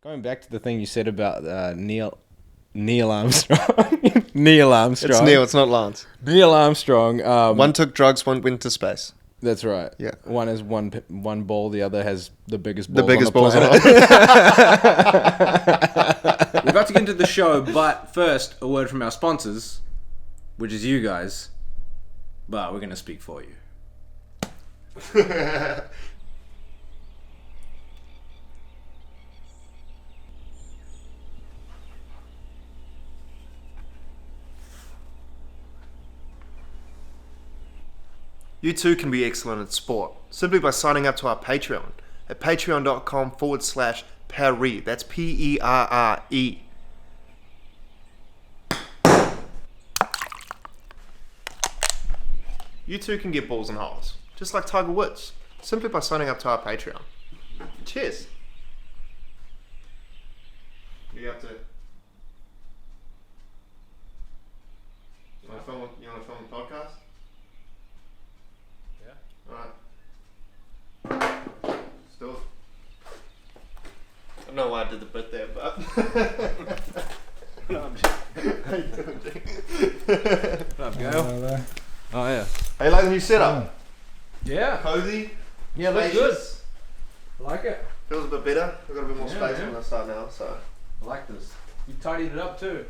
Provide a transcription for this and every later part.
Going back to the thing you said about Neil Armstrong. Neil Armstrong. It's Neil, it's not Lance. Neil Armstrong. One took drugs, one went to space. That's right. Yeah. One has one ball, the other has the biggest balls. The biggest on the balls on planet. it. We're about to get into the show, but first, a word from our sponsors, which is you guys. But we're going to speak for you. You too can be excellent at sport simply by signing up to our Patreon at patreon.com/Perre. That's P-E-R-R-E. You too can get balls and holes, just like Tiger Woods, simply by signing up to our Patreon. Cheers. You have to. You want to film a podcast? Alright. Still. I don't know why I did the bit there, but. No, I'm just. How you doing, Jake? What up, Gail? Oh, yeah. How you like the new setup? Yeah. Cozy? Yeah, looks good. I like it. Feels a bit better. We've got a bit more Yeah, space yeah. on this side now, so. I like this. You tidied it up too.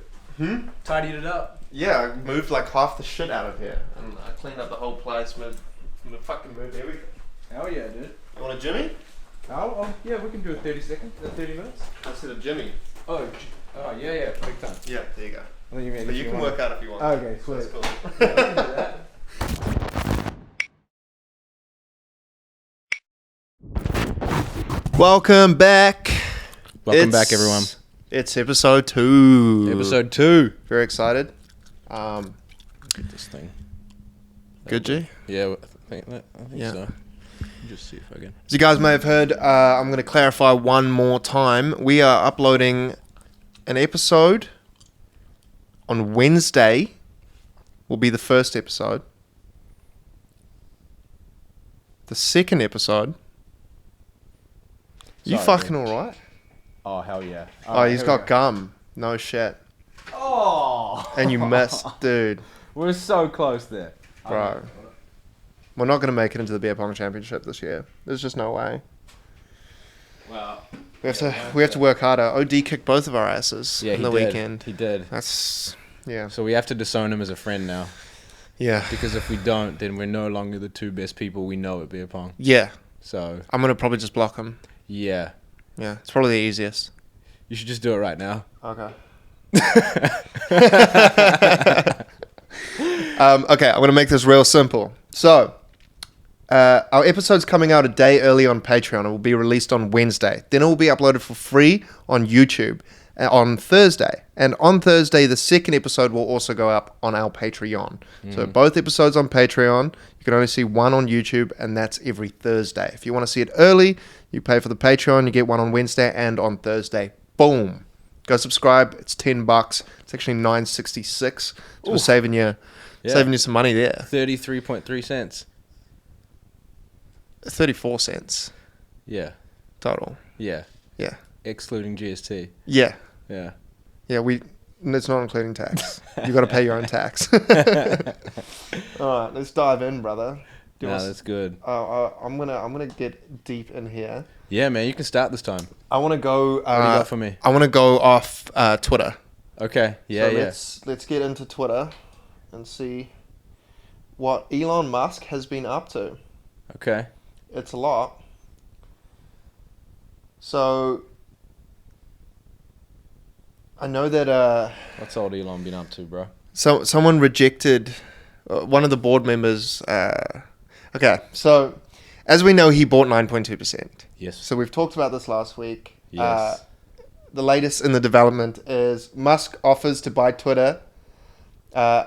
Tidied it up? Yeah, I moved like half the shit out of here. And I cleaned up the whole place, moved everything. Hell yeah, dude. You want a Jimmy? Oh, yeah, we can do a 30 minutes. I said a Jimmy. Oh, yeah, big time. Yeah, there you go. But But you can work out if you want. Okay, So sweet. that's cool. Yeah, we can do that. Welcome back. Welcome back, everyone. It's episode 2. Episode 2. Very excited. Get this thing. Good, G? Yeah, I think Yeah. so. Just see if I can. As you guys may have heard, I'm going to clarify one more time. We are uploading an episode on Wednesday. Will be the first episode. The second episode. You Sorry, fucking dude. alright? Oh, hell yeah. Oh, he's got gum. No shit. Oh! And you missed, dude. We're so close there. Bro. We're not going to make it into the beer pong championship this year. There's just no way. Wow. We have to work harder. OD kicked both of our asses Yeah, on the weekend. He did. That's yeah. So we have to disown him as a friend now. Yeah. Because if we don't, then we're no longer the two best people we know at beer pong. Yeah. So, I'm going to probably just block him. yeah. Yeah. It's probably the easiest. You should just do it right now. Okay. Okay, I'm going to make this real simple. So, our episode's coming out a day early on Patreon. It will be released on Wednesday. Then it will be uploaded for free on YouTube on Thursday. And on Thursday, the second episode will also go up on our Patreon. So both episodes on Patreon. You can only see one on YouTube, and that's every Thursday. If you want to see it early, you pay for the Patreon. You get one on Wednesday and on Thursday. Boom. Go subscribe. It's $10. It's actually $9.66. So we're saving you some money there. 33.3 cents. 34 cents Yeah. total. Yeah. Yeah. Excluding GST. Yeah. Yeah. Yeah, it's not including tax. You got to pay your own tax. All right, let's dive in, brother. That's good. I'm gonna get deep in here. Yeah, man, you can start this time. I want to go. What do you got for me? I want to go off Twitter. Okay. Yeah, So yeah. Let's get into Twitter and see what Elon Musk has been up to. Okay. It's a lot. So I know that What's old Elon been up to, bro? someone rejected one of the board members. Okay, so as we know, he bought 9.2%. Yes. So we've talked about this last week. Yes. The latest in the development is Musk offers to buy Twitter. I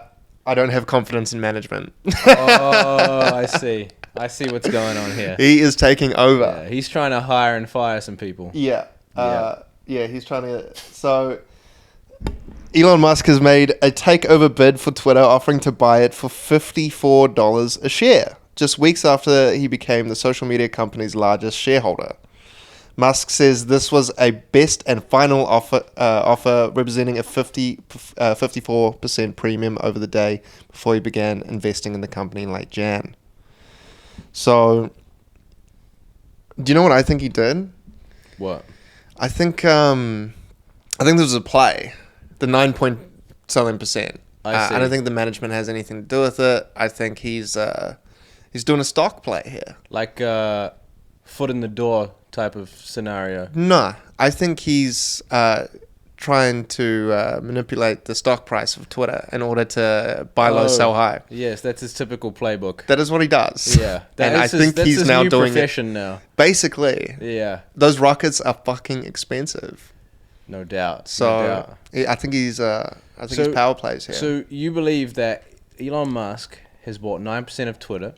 don't have confidence in management. Oh, I see. I see what's going on here. He is taking over. Yeah, he's trying to hire and fire some people. Yeah. He's trying to... So, Elon Musk has made a takeover bid for Twitter, offering to buy it for $54 a share, just weeks after he became the social media company's largest shareholder. Musk says this was a best and final offer representing a 54% premium over the day before he began investing in the company in late Jan. So, do you know what I think he did? What? I think this was a play. The 9 point something percent. I see. I don't think the management has anything to do with it. I think he's doing a stock play here. Like foot in the door type of scenario. No, I think he's trying to manipulate the stock price of Twitter in order to buy low, sell high. Yes, that's his typical playbook. That is what he does. Yeah, I think that's he's his now new doing profession it. now. Basically, Yeah, those rockets are fucking expensive. no doubt. So no doubt. I think he's power plays here. So you believe that Elon Musk has bought 9% of Twitter,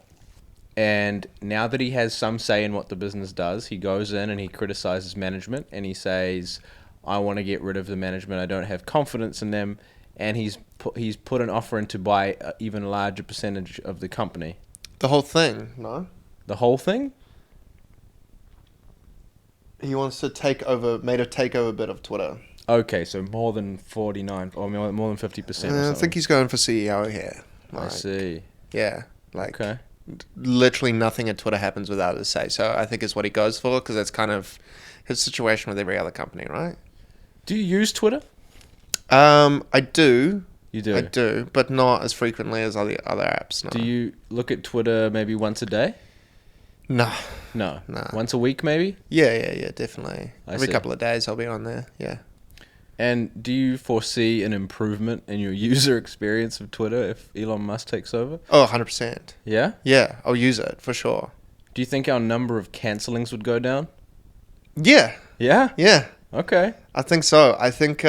and now that he has some say in what the business does, he goes in and he criticizes management and he says, I want to get rid of the management. I don't have confidence in them. And he's put an offer in to buy an even larger percentage of the company. The whole thing, no? The whole thing? He wants to take over bit of Twitter. Okay, so more than 49 or more than 50% or something. I think he's going for CEO here. I see. Yeah, like Okay. literally nothing at Twitter happens without his say. So I think is what he goes for, because that's kind of his situation with every other company, right? Do you use Twitter? I do. You do? I do, but not as frequently as all the other apps. No. Do you look at Twitter maybe once a day? No. No. No. Once a week maybe? Yeah, definitely. Every see. couple of days I'll be on there. Yeah. And do you foresee an improvement in your user experience of Twitter if Elon Musk takes over? Oh, 100%. Yeah? Yeah, I'll use it for sure. Do you think our number of cancellings would go down? Yeah. Yeah? Yeah. Okay. I think so. I think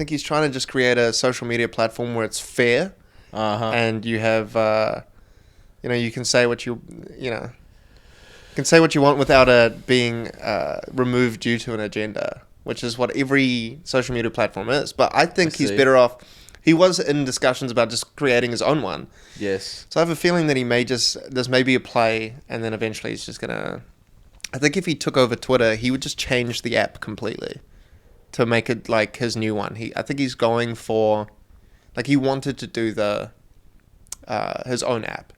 he's trying to just create a social media platform where it's fair, and you have, you can say what you can say what you want without it being removed due to an agenda, which is what every social media platform is. But I think he's better off. He was in discussions about just creating his own one. Yes. So I have a feeling that there's maybe a play, and then eventually he's just gonna. I think if he took over Twitter, he would just change the app completely to make it like his new one. I think he's going for, like, he wanted to do his own app.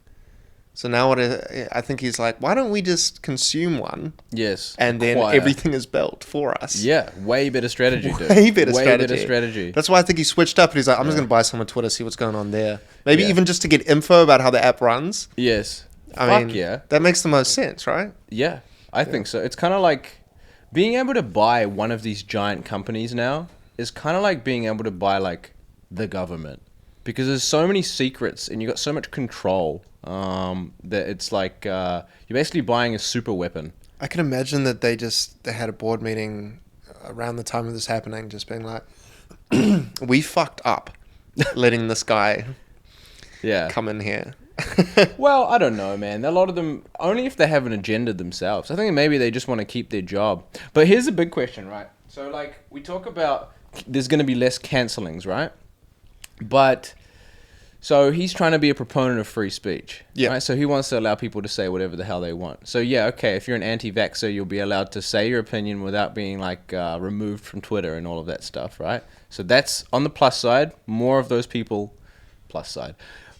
So now I think he's like, why don't we just consume one? Yes. And then everything is built for us. Yeah, way better strategy, dude. Way better better strategy. That's why I think he switched up. And he's like, I'm just going to buy some on Twitter, see what's going on there. Maybe even just to get info about how the app runs. Yes. I mean, that makes the most sense, right? Yeah, I think so. It's kind of like being able to buy one of these giant companies now is kind of like being able to buy like the government, because there's so many secrets and you got so much control that it's like you're basically buying a super weapon. I can imagine that they had a board meeting around the time of this happening, just being like, we fucked up letting this guy come in here. Well, I don't know, man. A lot of them, only if they have an agenda themselves. I think maybe they just want to keep their job. But here's a big question, right? So, like, we talk about there's going to be less cancellings, right? But, so he's trying to be a proponent of free speech. Yeah. Right? So he wants to allow people to say whatever the hell they want. So, yeah, okay, if you're an anti-vaxxer, you'll be allowed to say your opinion without being, like, removed from Twitter and all of that stuff, right? So that's, on the plus side, more of those people, plus side.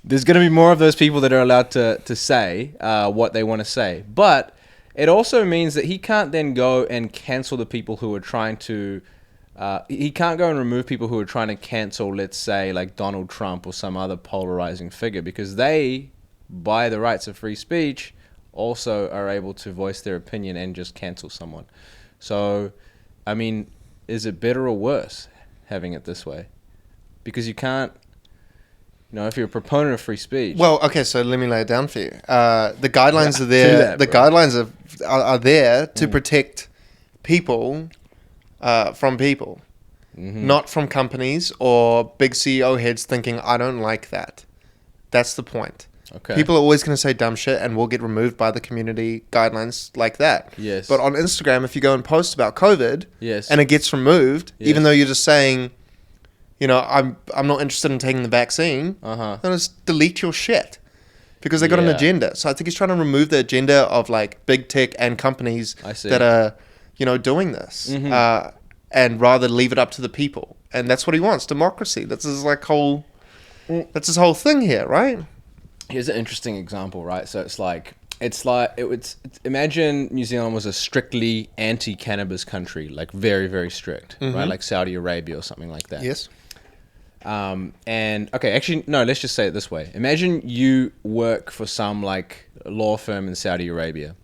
There's going to be more of those people that are allowed to say what they want to say. But it also means that he can't then go and cancel the people who are trying to... he can't go and remove people who are trying to cancel, let's say, like Donald Trump or some other polarizing figure, because they, by the rights of free speech, also are able to voice their opinion and just cancel someone. So, I mean, is it better or worse having it this way? Because you can't... if you're a proponent of free speech... Well, okay, so let me lay it down for you. The guidelines are there. Guidelines are there to protect people from people, not from companies or big CEO heads thinking, I don't like that. That's the point. Okay. People are always going to say dumb shit and will get removed by the community guidelines like that. Yes. But on Instagram, if you go and post about COVID and it gets removed, even though you're just saying... I'm not interested in taking the vaccine. Then just delete your shit, because they got an agenda. So I think he's trying to remove the agenda of like big tech and companies that are doing this, and rather leave it up to the people. And that's what he wants, democracy. That's his whole thing here, right? Here's an interesting example, right? So imagine New Zealand was a strictly anti-cannabis country, like very, very strict, right? Like Saudi Arabia or something like that. Yes. And okay, actually, no, let's just say it this way. Imagine you work for some like law firm in Saudi Arabia,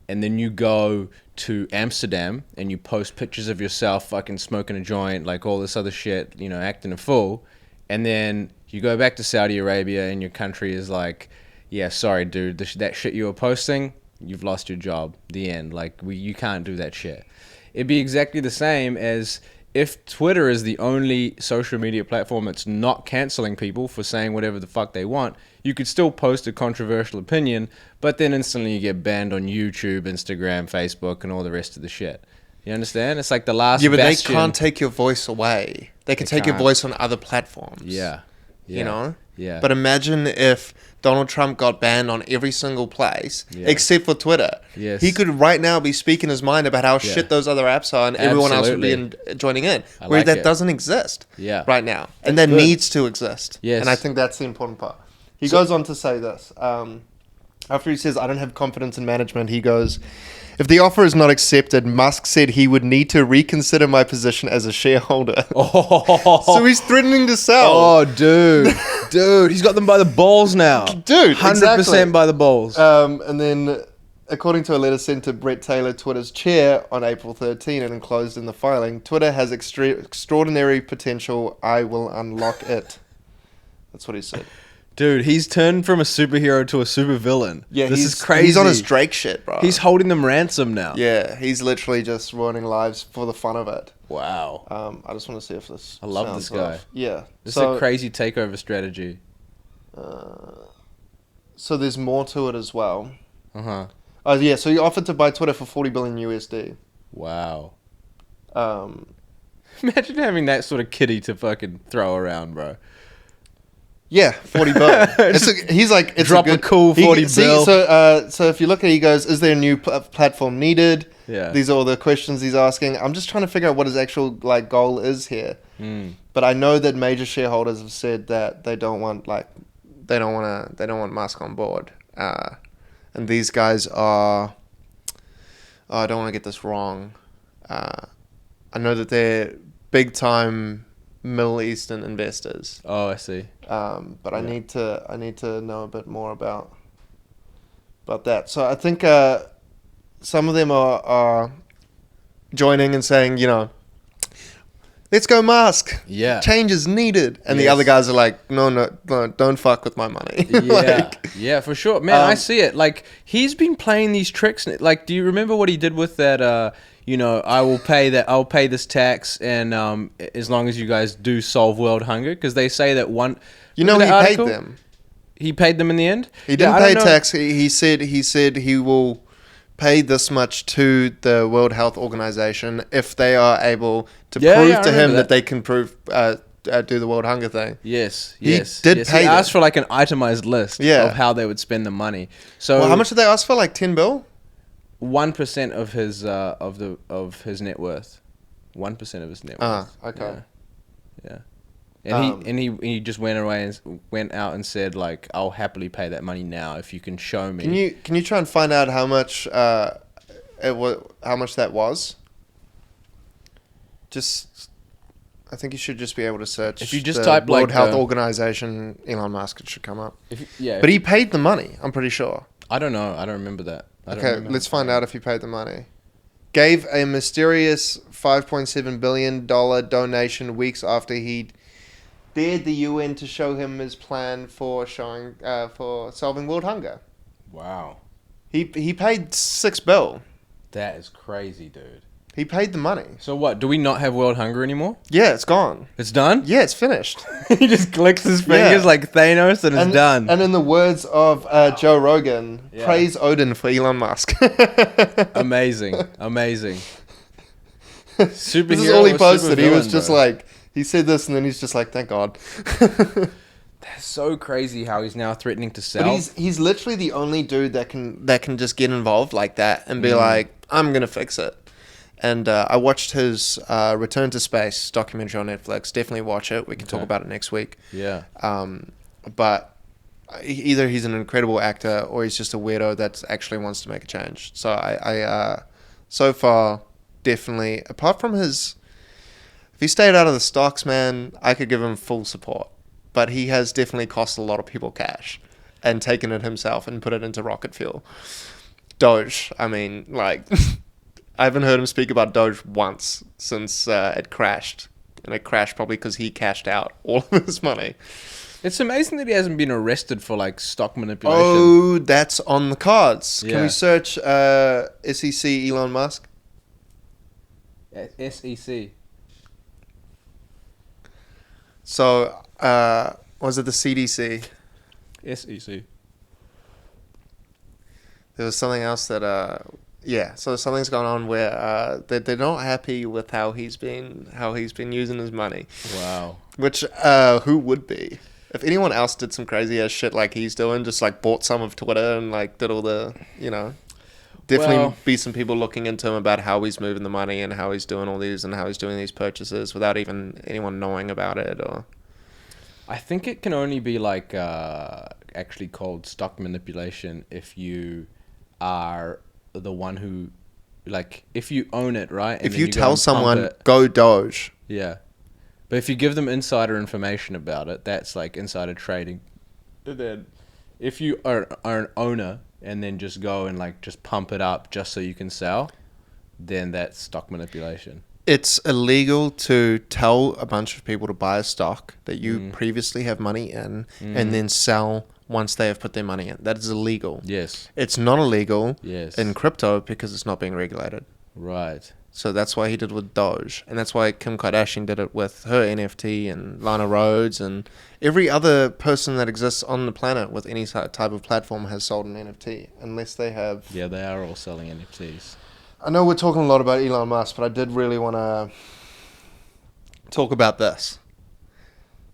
and then you go to Amsterdam and you post pictures of yourself fucking smoking a joint, like all this other shit, acting a fool. And then you go back to Saudi Arabia and your country is like, yeah, sorry, dude, that shit you were posting, you've lost your job. The end. Like, you can't do that shit. It'd be exactly the same as if Twitter is the only social media platform that's not canceling people for saying whatever the fuck they want. You could still post a controversial opinion, but then instantly you get banned on YouTube, Instagram, Facebook, and all the rest of the shit. You understand? It's like the last Yeah, but bastion. they can't take your voice away. They can take your voice on other platforms. Yeah. Yeah. But imagine if Donald Trump got banned on every single place except for Twitter. Yes. He could right now be speaking his mind about how shit those other apps are, and everyone else would be joining in. Where that doesn't exist right now. And that needs to exist. Yes. And I think that's the important part. He goes on to say this. After he says, I don't have confidence in management, he goes, if the offer is not accepted, Musk said he would need to reconsider my position as a shareholder. So he's threatening to sell. Oh, dude. Dude, he's got them by the balls now. Dude, 100% exactly. by the balls. And then, according to a letter sent to Brett Taylor, Twitter's chair, on April 13 and enclosed in the filing, Twitter has extraordinary potential. I will unlock it. That's what he said. Dude, he's turned from a superhero to a supervillain. Yeah, this is crazy. He's on his Drake shit, bro. He's holding them ransom now. Yeah, he's literally just ruining lives for the fun of it. Wow. I just want to see if this. I love this guy. Yeah, This is a crazy takeover strategy. So there's more to it as well. Uh-huh. Yeah, so he offered to buy Twitter for $40 billion USD. Wow. Imagine having that sort of kitty to fucking throw around, bro. Yeah, 40 bill. He's like, it's drop a cool 40 bill. So if you look at it, he goes, is there a new platform needed? Yeah. These are all the questions he's asking. I'm just trying to figure out what his actual goal is here. But I know that major shareholders have said that they don't want Musk on board. And these guys are, I don't want to get this wrong. I know that they're big time Middle Eastern investors. Oh, I see. But I need to know a bit more about that. So I think some of them are joining and saying, let's go Musk. Yeah. Change is needed. And the other guys are like, no, don't fuck with my money. Yeah. Yeah, for sure. Man, I see it. Like, he's been playing these tricks. Like, do you remember what he did with that, I'll pay this tax, and as long as you guys do solve world hunger, because they say that one. He paid them. He paid them in the end. He didn't pay tax. He said he will pay this much to the World Health Organization if they are able to prove to him that they can do the world hunger thing. Yes. He did pay. He asked for like an itemized list of how they would spend the money. So how much did they ask for? Like 10 bill. 1% of his of his net worth. 1% of his net worth. Okay. Yeah. And he just went out and said, like, I'll happily pay that money now if you can show me. Can you try and find out how much how much that was? I think you should just be able to search. If you just the type World like Health Organization, Elon Musk, it should come up. Yeah. But he paid the money. I'm pretty sure. I don't know. I don't remember that. Okay, let's find out if he paid the money. Gave a mysterious $5.7 billion donation weeks after he dared the UN to show him his plan for solving world hunger. Wow. He paid $6 billion. That is crazy, dude. He paid the money. So what? Do we not have world hunger anymore? Yeah, it's gone. It's done? Yeah, it's finished. He just clicks his fingers like Thanos and it's done. And in the words of Joe Rogan, praise Odin for Elon Musk. Amazing. Superhero. This is all he posted. He was just like, he said this and then he's just like, thank God. That's so crazy how he's now threatening to sell. But he's literally the only dude that can just get involved like that and be like, I'm going to fix it. And I watched his Return to Space documentary on Netflix. Definitely watch it. We can talk about it next week. Yeah. But either he's an incredible actor or he's just a weirdo that actually wants to make a change. So I so far, definitely, apart from his... If he stayed out of the stocks, man, I could give him full support. But he has definitely cost a lot of people cash and taken it himself and put it into rocket fuel. Doge, I mean, like... I haven't heard him speak about Doge once since it crashed. And it crashed probably because he cashed out all of his money. It's amazing that he hasn't been arrested for like stock manipulation. Oh, that's on the cards. Yeah. Can we search SEC Elon Musk? SEC. So, was it the CDC? SEC. There was something else that... Yeah, so something's gone on where they're not happy with how he's been using his money. Wow. Which who would be? If anyone else did some crazy ass shit like he's doing, just like bought some of Twitter and like did all the, definitely be some people looking into him about how he's moving the money and how he's doing all these and how he's doing these purchases without even anyone knowing about it. Or I think it can only be like actually called stock manipulation if you are the one who, like, if you own it, right? And if then you go tell and pump someone, it, go Doge. yeah. But if you give them insider information about it, that's like insider trading. And then if you are an owner and then just go and like just pump it up just so you can sell, then that's stock manipulation. It's illegal to tell a bunch of people to buy a stock that you previously have money in and then sell once they have put their money in. That is illegal. Yes. It's not illegal Yes. in crypto because it's not being regulated. Right. So that's why he did it with Doge. And that's why Kim Kardashian did it with her NFT and Lana Rhodes and every other person that exists on the planet with any type of platform has sold an NFT. Unless they have... Yeah, they are all selling NFTs. I know we're talking a lot about Elon Musk, but I did really want to talk about this.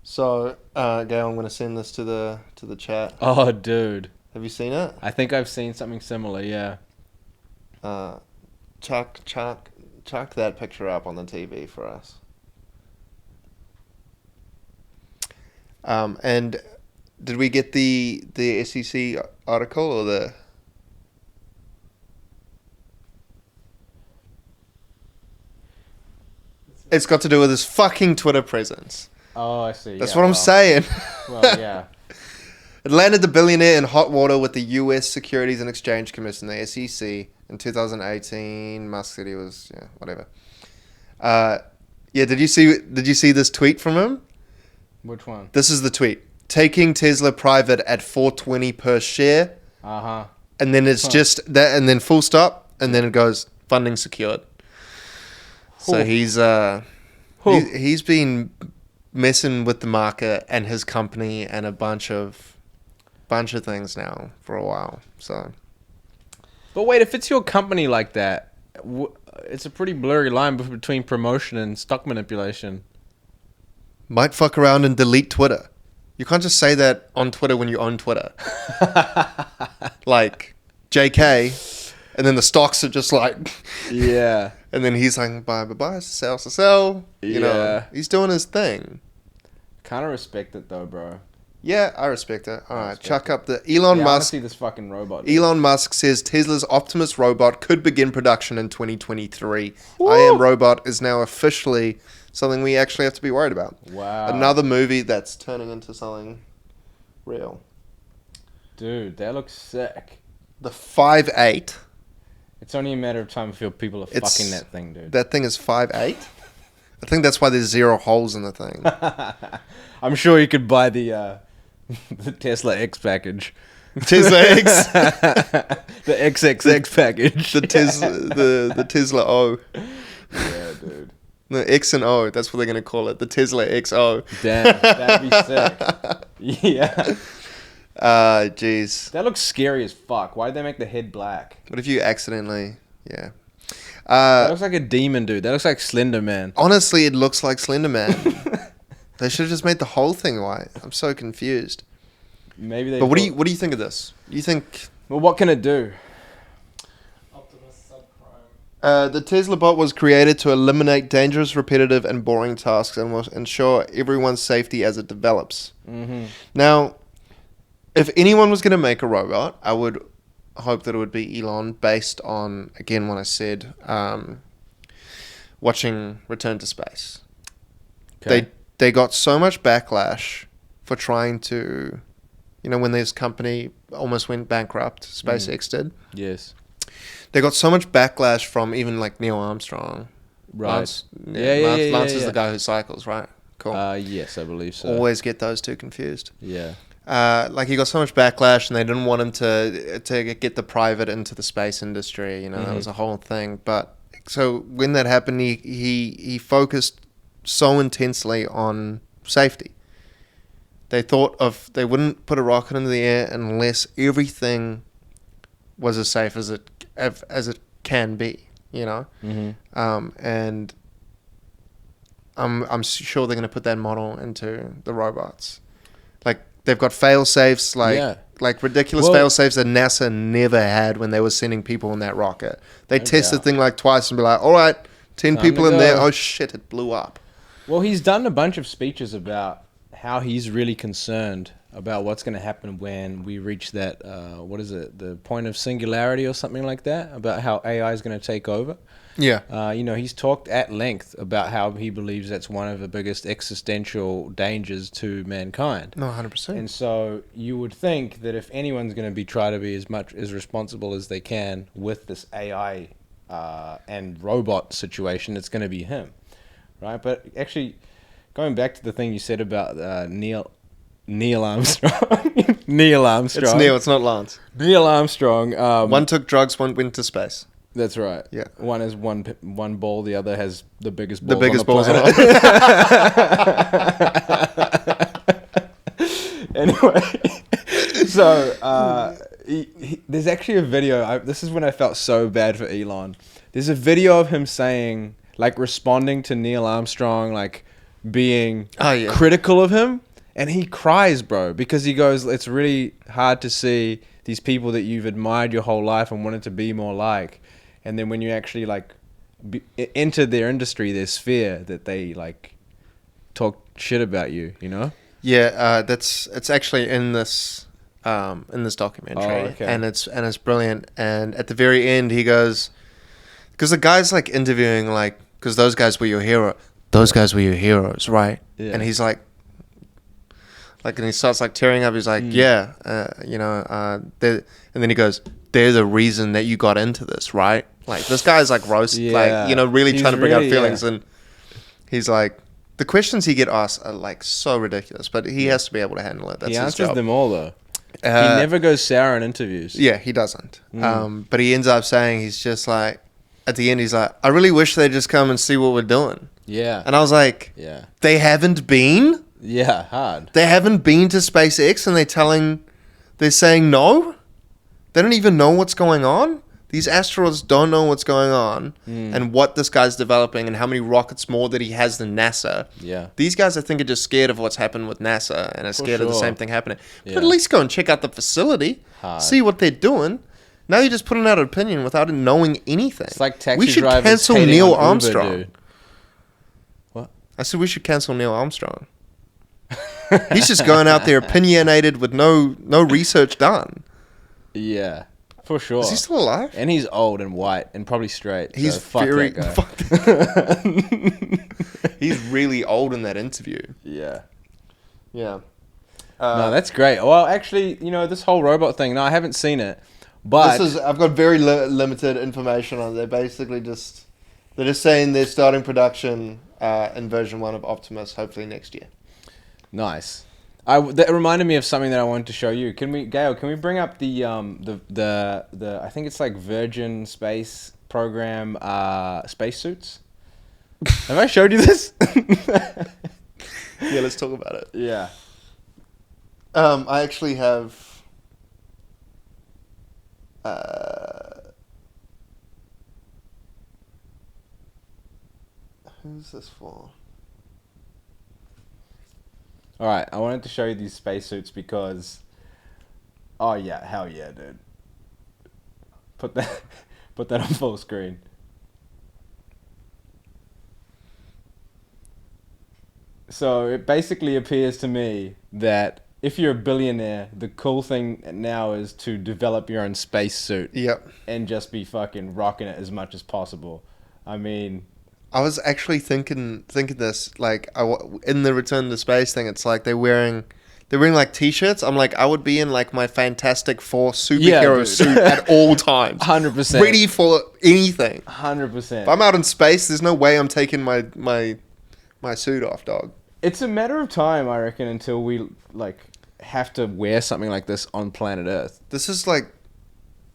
So, Gail, I'm going to send this to the chat. Oh, dude. Have you seen it? I think I've seen something similar, yeah. Chuck that picture up on the TV for us. And did we get the SEC article or the... It's got to do with his fucking Twitter presence. Oh, I see. That's what I'm saying. Well, yeah. It landed the billionaire in hot water with the U.S. Securities and Exchange Commission, the SEC, in 2018. Musk said he was, whatever. Did you see this tweet from him? Which one? This is the tweet. Taking Tesla private at $4.20 per share. Uh-huh. And then it's just that, and then full stop, and then it goes funding secured. So he's been messing with the market and his company and a bunch of things now for a while. So, but wait, if it's your company like that, it's a pretty blurry line between promotion and stock manipulation. Might fuck around and delete Twitter. You can't just say that on Twitter when you own Twitter. Like JK, and then the stocks are just like yeah. And then he's like, buy, sell. You know, he's doing his thing. Kind of respect it though, bro. Yeah, I respect it. All right, chuck up the Elon Musk. I want to see this fucking robot. Dude. Elon Musk says Tesla's Optimus robot could begin production in 2023. I Am Robot is now officially something we actually have to be worried about. Wow. Another movie that's turning into something real. Dude, that looks sick. The 5.8. It's only a matter of time before people are fucking that thing, dude. That thing is 5.8? I think that's why there's 0 holes in the thing. I'm sure you could buy the Tesla X package. Tesla X? The XXX package. The Tesla O. Yeah, dude. The X and O, that's what they're going to call it. The Tesla XO. Damn, that'd be sick. Yeah. Jeez. That looks scary as fuck. Why'd they make the head black? What if you accidentally... Yeah. That looks like a demon, dude. That looks like Slender Man. Honestly, it looks like Slender Man. They should have just made the whole thing white. I'm so confused. Maybe they... But what do you think of this? You think... Well, what can it do? Optimus subprime. The Tesla bot was created to eliminate dangerous, repetitive, and boring tasks and will ensure everyone's safety as it develops. Mm-hmm. Now, if anyone was going to make a robot, I would hope that it would be Elon, based on, again, what I said, watching Return to Space. Okay. They got so much backlash for trying to, when this company almost went bankrupt, SpaceX did. Yes. They got so much backlash from even like Neil Armstrong. Right. Lance, Lance is the guy who cycles, right? Cool. Yes, I believe so. Always get those two confused. Yeah. He got so much backlash, and they didn't want him to get the private into the space industry. That was a whole thing. But so when that happened, he focused so intensely on safety. They thought they wouldn't put a rocket into the air unless everything was as safe as it can be. Mm-hmm. And I'm sure they're going to put that model into the robots. Like, they've got fail safes, like ridiculous fail safes that NASA never had when they were sending people in that rocket. They test the thing like twice and be like, all right, 10 Time people to in go. there. Oh shit, it blew up. Well, he's done a bunch of speeches about how he's really concerned about what's going to happen when we reach that, the point of singularity or something like that, about how AI is going to take over. Yeah. He's talked at length about how he believes that's one of the biggest existential dangers to mankind. No, 100%. And so you would think that if anyone's going to try to be as responsible as they can with this AI and robot situation, it's going to be him, right? But actually, going back to the thing you said about Neil Armstrong. Neil Armstrong. It's Neil, it's not Lance. Neil Armstrong. One took drugs, one went to space. That's right. Yeah. One has one ball, the other has the biggest The balls biggest on balls the on planet. Anyway, so there's actually a video. This is when I felt so bad for Elon. There's a video of him saying, responding to Neil Armstrong, being critical of him. And he cries, bro, because he goes, it's really hard to see these people that you've admired your whole life and wanted to be more like. And then when you actually, enter their industry, there's fear that they, talk shit about you, Yeah, it's actually in this documentary. Oh, okay. And it's brilliant. And at the very end, he goes, because the guy's, interviewing, because those guys were your hero. Those guys were your heroes, right? Yeah. And he's like, and he starts tearing up. He's like, and then he goes, they're the reason that you got into this, right? This guy's really He's trying to bring out really, feelings. And he's like, the questions he get asked are so ridiculous, but he has to be able to handle it. That's he his answers job. them all, though. He never goes sour in interviews. Yeah, he doesn't. But he ends up saying, he's just at the end, he's like, I really wish they'd just come and see what we're doing. Yeah. And I was like, Yeah. They haven't been? Yeah, hard. They haven't been to SpaceX, and they're saying no? They don't even know what's going on? These astronauts don't know what's going on and what this guy's developing and how many rockets more that he has than NASA. Yeah. These guys, I think, are just scared of what's happened with NASA and are scared of the sure. same thing happening. But Yeah. at least go and check out the facility, Hard. see what they're doing. Now you're just putting out an opinion without knowing anything. It's like taxi we should drivers cancel hating Neil on Uber, Armstrong. dude. What? I said we should cancel Neil Armstrong. He's just going out there opinionated with no research done. Yeah, for sure. Is he still alive? And he's old and white and probably straight. He's so fuck very. that guy. He's really old in that interview. Yeah. Yeah. No, that's great. Well, actually, this whole robot thing. No, I haven't seen it, but I've got very limited information on it. They're basically they're just saying they're starting production in version 1 of Optimus hopefully next year. nice. That reminded me of something that I wanted to show you. Gail? Can we bring up the I think it's Virgin Space Program spacesuits? Have I showed you this? Yeah, let's talk about it. Yeah. I actually have. Who's this for? All right, I wanted to show you these spacesuits because, oh yeah, hell yeah, dude. Put that on full screen. So it basically appears to me that if you're a billionaire, the cool thing now is to develop your own spacesuit Yep. and just be fucking rocking it as much as possible. I mean, I was actually thinking this, like, in the Return to Space thing, it's like they're wearing like t-shirts. I'm like, I would be in like my Fantastic Four superhero dude. suit at all times. 100%. Ready for anything. 100%. If I'm out in space, there's no way I'm taking my suit off, dog. It's a matter of time, I reckon, until we like have to wear something like this on planet Earth. This is like,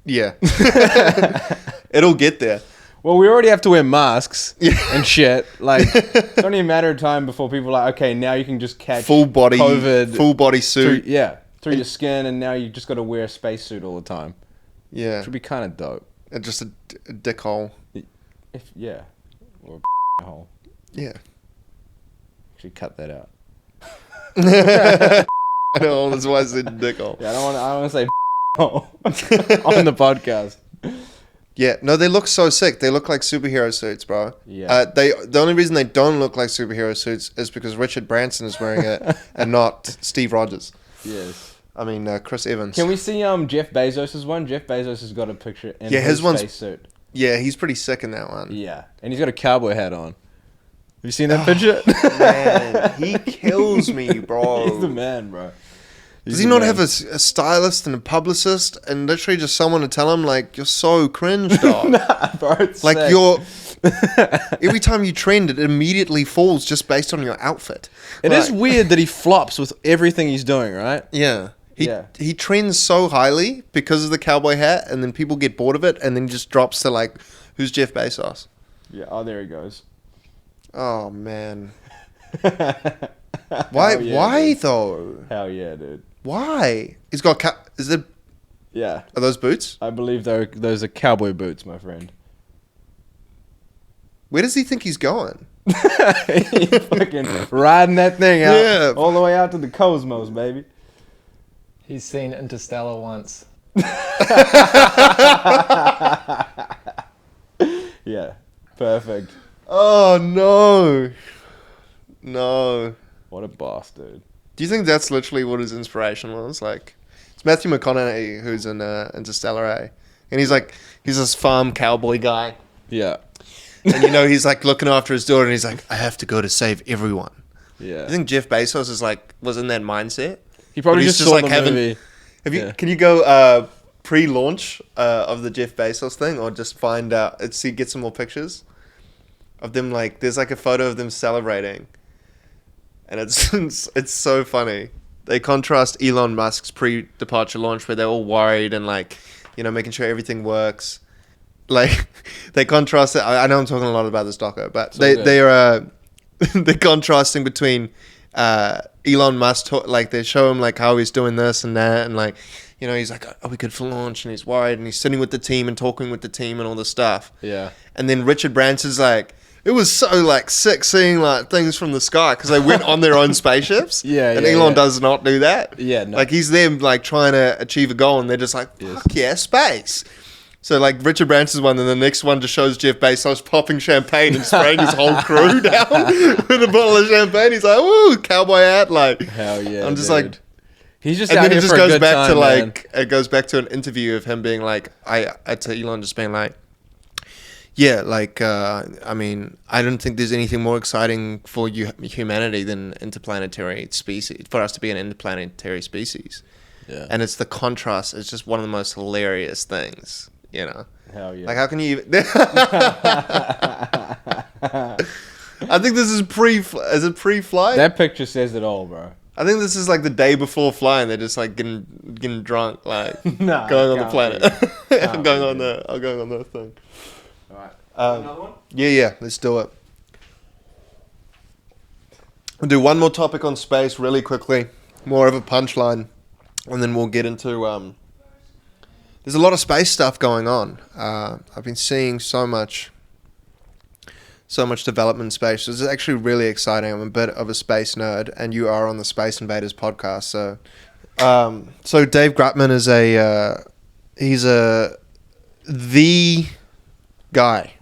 yeah. It'll get there. Well, we already have to wear masks Yeah. and shit. Like, it's only a matter of time before people are like, okay, now you can just catch Full body COVID suit. through your skin, and now you just got to wear a spacesuit all the time. Yeah. Which would be kind of dope. And just a dick hole. Or a hole. Yeah. Actually, cut that out. I know, that's why I said dick hole. Yeah, I don't want to say hole on the podcast. Yeah, no, they look so sick. They look like superhero suits, bro. Yeah. The only reason they don't look like superhero suits is because Richard Branson is wearing it and not Steve Rogers. Yes. I mean, Chris Evans. Can we see Jeff Bezos' one? Jeff Bezos has got a picture in his his one's- spacesuit. Yeah, he's pretty sick in that one. Yeah, and he's got a cowboy hat on. Have you seen that picture? Man, he kills me, bro. He's the man, bro. Does he not have a stylist and a publicist and literally just someone to tell him, like, you're so cringe, dog? Nah, bro, it's Like, sick. you're... Every time you trend, it immediately falls just based on your outfit. It is weird that he flops with everything he's doing, right? Yeah. Yeah. He trends so highly because of the cowboy hat, and then people get bored of it, and then he just drops to, like, who's Jeff Bezos? Yeah. Oh, there he goes. Oh, man. Hell Why, yeah, dude. though? Hell yeah, dude. Why? He's got... Yeah. Are those boots? I believe those are cowboy boots, my friend. Where does he think he's going? He fucking riding that thing out Yeah. all the way out to the cosmos, baby. He's seen Interstellar once. Yeah. Perfect. Oh, no. No. What a boss, dude. Do you think that's literally what his inspiration was? Like, it's Matthew McConaughey who's in Interstellar, eh? And he's this farm cowboy guy. Yeah. And, he's, like, looking after his daughter, and he's like, I have to go to save everyone. Yeah. I think Jeff Bezos was in that mindset. He probably But he's just saw just, the like, movie. Can you go pre-launch of the Jeff Bezos thing, or just find out, get some more pictures of them? Like, there's like a photo of them celebrating, and it's so funny. They contrast Elon Musk's pre-departure launch where they're all worried and like, making sure everything works. Like, they contrast it. I know I'm talking a lot about this doco, but they're contrasting between Elon Musk, like they show him like how he's doing this and that, and like, he's like, are we good for launch? And he's worried, and he's sitting with the team and talking with the team and all this stuff. Yeah. And then Richard Branson's like, it was so like sick seeing like things from the sky because they went on their own spaceships. Yeah, and yeah, Elon yeah. does not do that. Yeah, no. Like he's them like trying to achieve a goal, and they're just like, fuck yeah, space. So like Richard Branson's one, and the next one just shows Jeff Bezos popping champagne and spraying his whole crew down with a bottle of champagne. He's like, "Ooh, cowboy hat!" Like, Hell yeah. I'm just dude. like, he's just and out then here it just for a goes good back time, to man. like, it goes back to an interview of him being like, to Elon just being like, yeah, like, I mean, I don't think there's anything more exciting for humanity than interplanetary species, for us to be an interplanetary species. Yeah. And it's the contrast. It's just one of the most hilarious things, Hell yeah. Like, how can you even... I think this is is it pre-flight? That picture says it all, bro. I think this is like the day before flying. They're just like getting drunk, like Nah, going on the can't planet, be. Can't going be, on the thing. All right. Another one? Yeah, let's do it. We'll do one more topic on space really quickly, more of a punchline, and then we'll get into. There's a lot of space stuff going on. I've been seeing so much development in space. This is actually really exciting. I'm a bit of a space nerd, and you are on the Space Invaders podcast. So Dave Grutman is he's the guy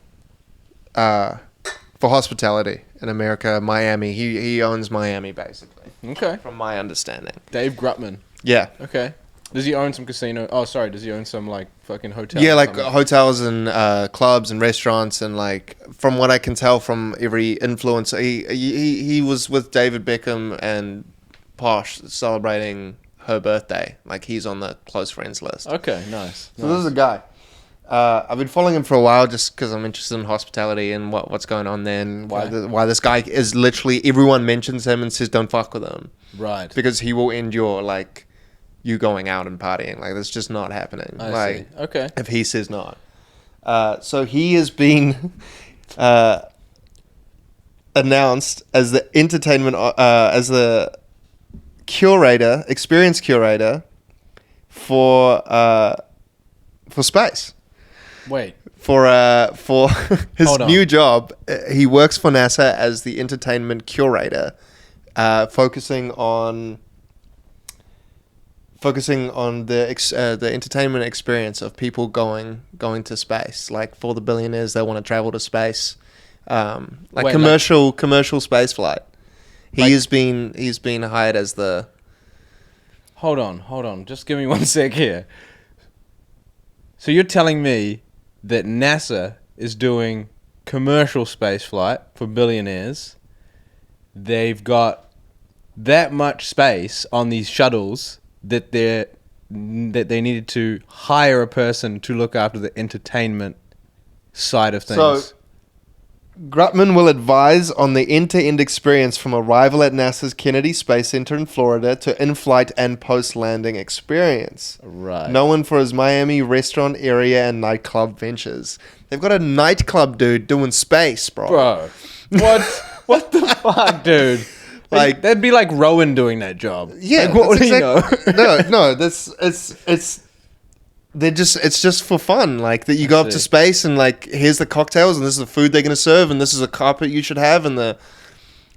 for hospitality in America, Miami. He owns Miami, basically, Okay. from my understanding. Dave Grutman. Yeah. Okay. Does he own some casino? Oh, sorry. Does he own some like fucking hotel? Yeah, or like something? hotels and clubs and restaurants, and like from what I can tell from every influencer, he was with David Beckham and Posh celebrating her birthday. Like he's on the close friends list. Okay. Nice. So this is a guy. I've been following him for a while just because I'm interested in hospitality and what's going on there, and why this guy is literally everyone mentions him and says don't fuck with him Right. because he will endure like you going out and partying. Like that's just not happening. I see. Okay. If he says not. So he has been announced as the entertainment, as the curator, experience curator for space. Wait. For his Hold on. new job, he works for NASA as the entertainment curator, focusing on the entertainment experience of people going to space. Like for the billionaires, they want to travel to space, like Wait, commercial space flight. Like- He's been hired as the. Hold on. Just give me 1 sec here. So you're telling me that NASA is doing commercial space flight for billionaires. They've got that much space on these shuttles that they needed to hire a person to look after the entertainment side of things. So, Grutman will advise on the end-to-end experience from arrival at NASA's Kennedy Space Center in Florida to in-flight and post-landing experience. Right. Known for his Miami restaurant area and nightclub ventures. They've got a nightclub dude doing space, bro. Bro. What the fuck, dude? Like- that'd be like Rowan doing that job. Yeah, Like, what that's do you know? no, it's just for fun. Like that you go up to see. space and like here's the cocktails and this is the food they're gonna serve and this is a carpet you should have and the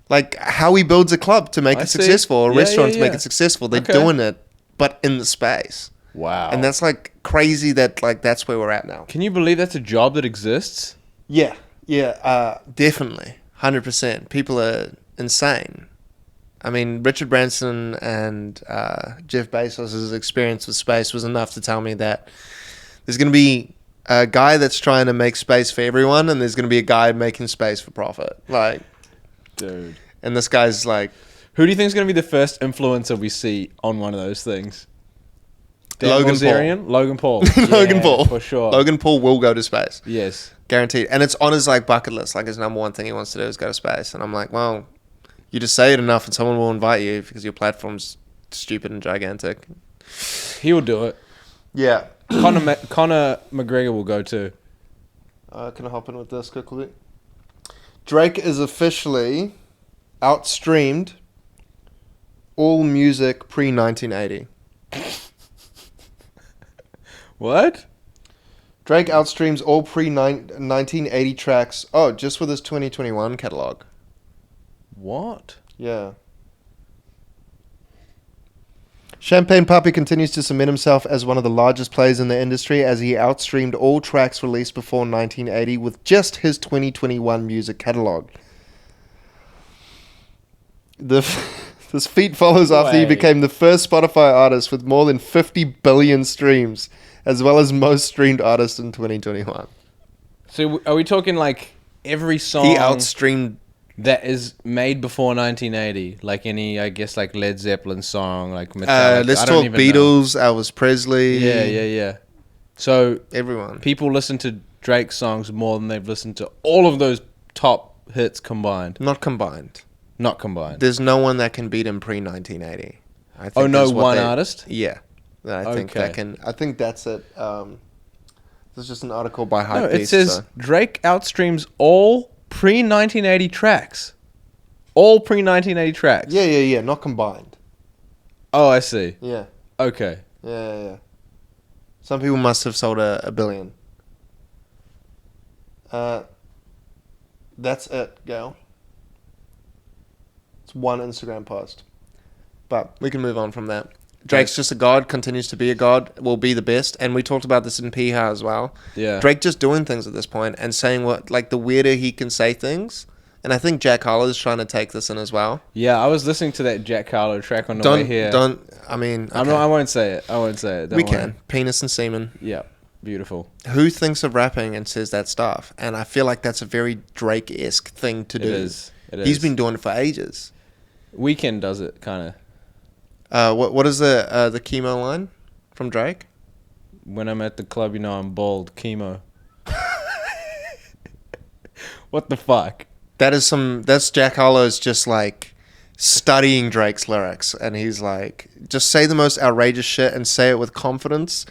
like how he builds a club to make I it see. successful, or a Yeah, restaurant yeah, to make yeah. it successful. They're Okay. doing it, but in the space. Wow. And that's like crazy that like that's where we're at now. Can you believe that's a job that exists? Yeah, definitely, 100%. People are insane. I mean, Richard Branson and Jeff Bezos' experience with space was enough to tell me that there's going to be a guy that's trying to make space for everyone, and there's going to be a guy making space for profit. Like, Dude. and this guy's like, Who do you think is going to be the first influencer we see on one of those things? Dan Logan Bilzerian? Logan Paul. Logan Yeah, Paul. For sure. Logan Paul will go to space, Yes. guaranteed. And it's on his like bucket list. Like his number one thing he wants to do is go to space. And I'm like, well, you just say it enough, and someone will invite you because your platform's stupid and gigantic. He will do it. Yeah. Conor McGregor will go too. Can I hop in with this quickly? Drake is officially outstreamed all music pre-1980. What? Drake outstreams all pre-1980 tracks. Oh, just with his 2021 catalog. What? Yeah. Champagne Papi continues to cement himself as one of the largest players in the industry as he outstreamed all tracks released before 1980 with just his 2021 music catalog. This feat follows after he Way. became the first Spotify artist with more than 50 billion streams, as well as most streamed artist in 2021. So are we talking like every song He outstreamed. that is made before 1980? Like any, I guess, like Led Zeppelin song, like Metallica? Let's I don't talk even Beatles, Elvis Presley. know. Yeah. So Everyone. people listen to Drake's songs more than they've listened to all of those top hits combined. Not combined. Not combined. There's no one that can beat him pre-1980. I think Oh, no that's what one they- artist? Yeah, I think Okay. that can. I think that's it. This is just an article by No, Hypebeast. it says Drake outstreams all pre-1980 tracks. All pre-1980 tracks. Yeah. Not combined. Oh, I see. Yeah. Okay. Yeah. Some people must have sold a billion. That's it, Gail. It's one Instagram post. But we can move on from that. Drake's just a god, continues to be a god, will be the best. And we talked about this in Piha as well. Yeah. Drake just doing things at this point and saying what, like, the weirder he can say things and I think Jack Harlow's trying to take this in as well. Yeah, I was listening to that Jack Harlow track on the way here. I mean, I'm not, I won't say it. I won't say it. Don't we worry. can. Penis and semen. Yeah, beautiful. Who thinks of rapping and says that stuff? And I feel like that's a very Drake-esque thing to do. It is. He's been doing it for ages. Weeknd does it, kind of. What is the chemo line from Drake? When I'm at the club, you know I'm bald. Chemo. What the fuck? That's Jack Harlow's just like studying Drake's lyrics, and he's like, just say the most outrageous shit and say it with confidence,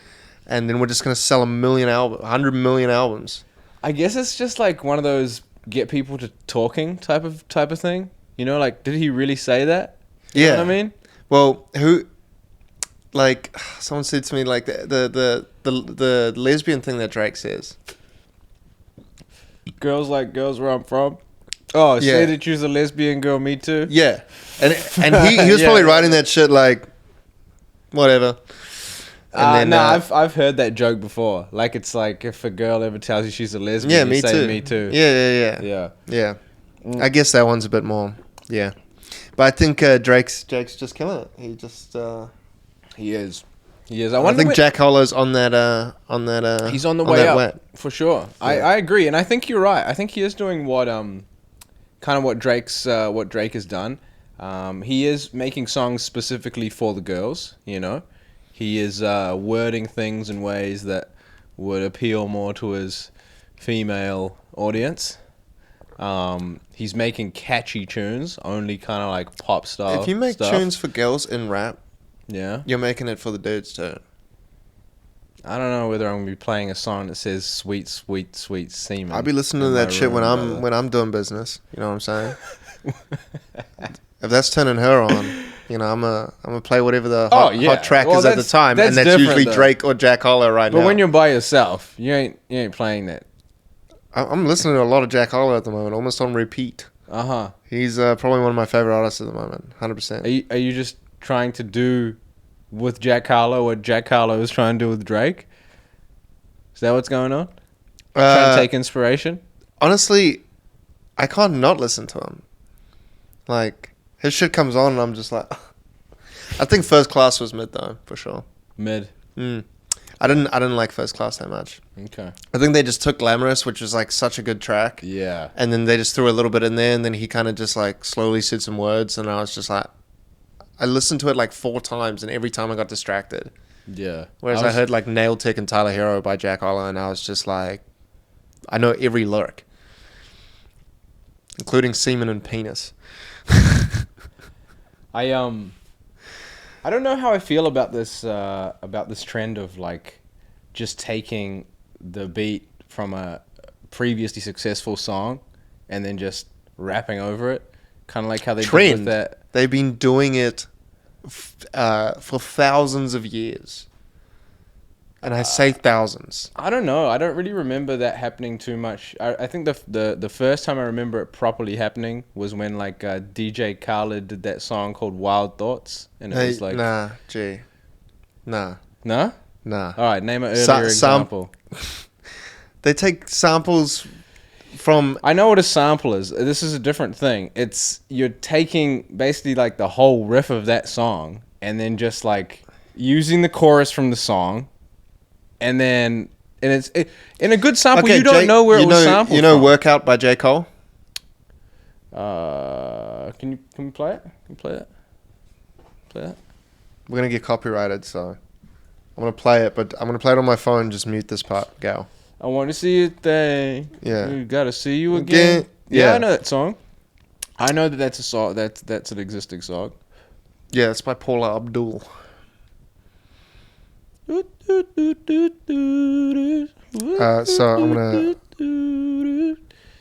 and then we're just gonna sell 100 million albums. I guess it's just like one of those get people to talking type of thing. You know, like, did he really say that? You know what I mean? Well, like, someone said to me, like, the lesbian thing that Drake says. Girls like girls where I'm from. Oh, say Yeah. that you're a lesbian girl, me too. Yeah. And he was Yeah. probably writing that shit like, whatever. And No, I've heard that joke before. Like, it's like if a girl ever tells you she's a lesbian, yeah, you me say too. me too. Yeah. Yeah. I guess that one's a bit more, yeah. But I think Drake's just killing it. He just... He is. I think Jack Harlow's on that. He's on the on way that up wet. for sure. Yeah. I agree, and I think you're right. I think he is doing what kind of what Drake has done. He is making songs specifically for the girls. You know, he is wording things in ways that would appeal more to his female audience. He's making catchy tunes, only kind of like pop style. If you make stuff. tunes for girls in rap, Yeah. you're making it for the dudes too. I don't know whether I'm gonna be playing a song that says "sweet, sweet, sweet semen." I'll be listening to in that my shit room, brother. when I'm doing business. You know what I'm saying? If that's turning her on, you know, I'm gonna play whatever the hot track Well, is at the time, and that's different, usually though. Drake or Jack Harlow right But now. when you're by yourself, you ain't playing that. I'm listening to a lot of Jack Harlow at the moment, almost on repeat. He's probably one of my favorite artists at the moment, 100%. Are you just trying to do with Jack Harlow what Jack Harlow is trying to do with Drake? Is that what's going on? Trying to take inspiration? Honestly, I can't not listen to him. Like, his shit comes on and I'm just like... I think First Class was mid though, for sure. Mid. I didn't like First Class that much. Okay. I think they just took Glamorous, which was like such a good track. Yeah. And then they just threw a little bit in there, and then he kind of just like slowly said some words, and I was just like... I listened to it like 4 times, and every time I got distracted. Yeah. Whereas I heard like Nail Tick and Tyler Hero by Jack Harlow, and I was just like... I know every lyric. Including semen and penis. I don't know how I feel about this trend of like just taking the beat from a previously successful song and then just rapping over it, kind of like how they did with that. They've been doing it for thousands of years, and I say thousands. I don't know. I don't really remember that happening too much. I think the first time I remember it properly happening was when like DJ Khaled did that song called Wild Thoughts, and it was like nah. All right, name an earlier example. They take samples from... I know what a sample is. This is a different thing. It's you're taking basically like the whole riff of that song and then just like using the chorus from the song, and then in a good sample you don't know where it was sampled. You know from. Workout by J. Cole? Can we play it? Can you play that? Play that? We're gonna get copyrighted, so I'm gonna play it, but I'm gonna play it on my phone. Just mute this part, gal. I want to see you thing. Yeah. You gotta see you again. Yeah. I know that song. I know that's a song. That's an existing song. Yeah, it's by Paula Abdul. So I'm gonna.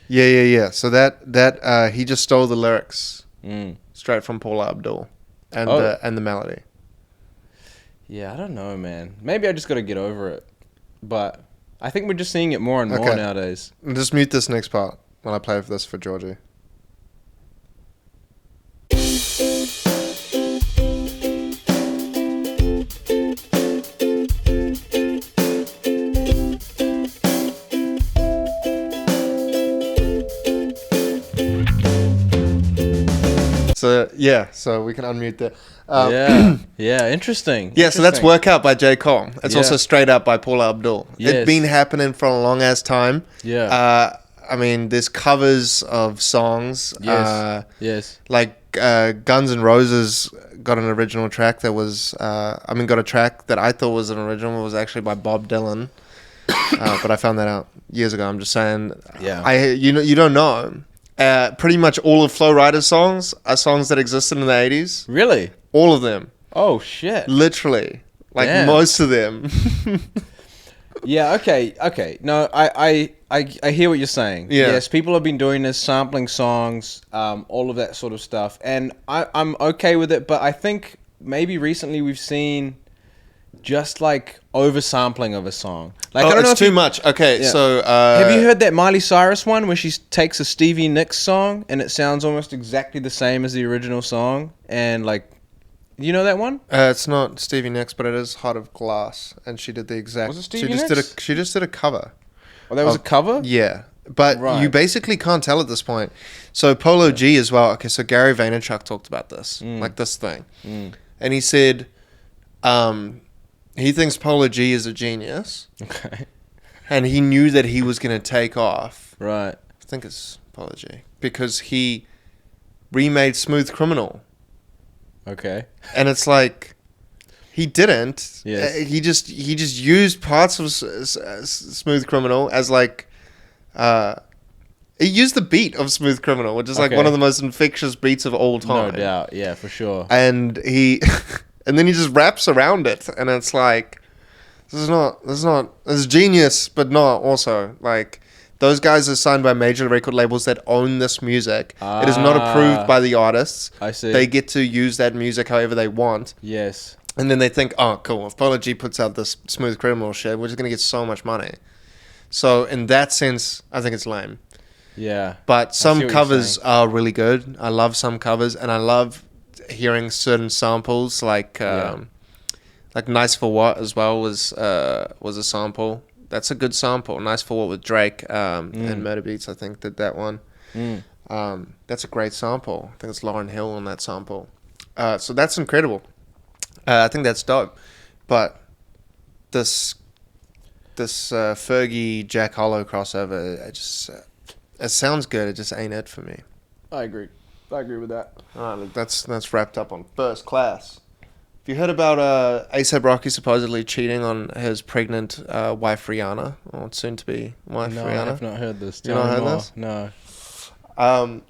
Yeah. So that he just stole the lyrics straight from Paula Abdul, and the melody. Yeah, I don't know, man. Maybe I just got to get over it. But I think we're just seeing it more and more nowadays. Just mute this next part when I play this for Georgie. So we can unmute that. Yeah, interesting. Yeah, so that's Interesting. Workout by J. Cole. It's Yeah. also Straight Up by Paula Abdul. Yes. It's been happening for a long ass time. Yeah. I mean, there's covers of songs. Yes. Yes. Like Guns N' Roses got an original track that was, got a track that I thought was an original. It was actually by Bob Dylan. But I found that out years ago. I'm just saying. Yeah. You don't know. Pretty much all of Flo Rida's songs are songs that existed in the 80s. Really? All of them. Oh shit. Literally. Like Damn. most of them. Yeah, okay. No, I hear what you're saying. Yeah. Yes, people have been doing this, sampling songs, all of that sort of stuff. And I'm okay with it, but I think maybe recently we've seen just like oversampling of a song. Like, I don't know it's if too much. Okay, Yeah. so... have you heard that Miley Cyrus one where she takes a Stevie Nicks song and it sounds almost exactly the same as the original song? And like, you know that one? it's not Stevie Nicks, but it is Heart of Glass. And she did the exact... Was it Stevie Nicks? She just did a cover. Oh, that was a cover? Yeah. But Right. you basically can't tell at this point. So Polo G as well. Okay, so Gary Vaynerchuk talked about this. Like this thing. And he said he thinks Polo G is a genius. Okay. And he knew that he was going to take off. Right. I think it's Polo G. Because he remade Smooth Criminal. Okay. And it's like... He didn't. Yes. He just used parts of Smooth Criminal as like... he used the beat of Smooth Criminal, which is like Okay. one of the most infectious beats of all No time. doubt. Yeah, for sure. And he... and then he just raps around it. And it's like... This is genius, but not also. Like... Those guys are signed by major record labels that own this music. It is not approved by the artists. I see. They get to use that music however they want. Yes. And then they think, oh, cool. If Polo G puts out this Smooth Criminal shit, we're just going to get so much money. So in that sense, I think it's lame. Yeah. But see some what you're covers saying. are really good. I love some covers. And I love hearing certain samples like Nice For What as well was a sample. That's a good sample. Nice For What with Drake and Murder Beats, I think, did that one. That's a great sample. I think it's Lauryn Hill on that sample. So that's incredible. I think that's dope. But this Fergie Jack Harlow crossover, it sounds good. It just ain't it for me. I agree with that. All right, that's wrapped up on First Class. Have you heard about A$AP Rocky supposedly cheating on his pregnant wife Rihanna, or soon to be wife No, Rihanna? I've not heard this. You not Tell me heard more. this? No.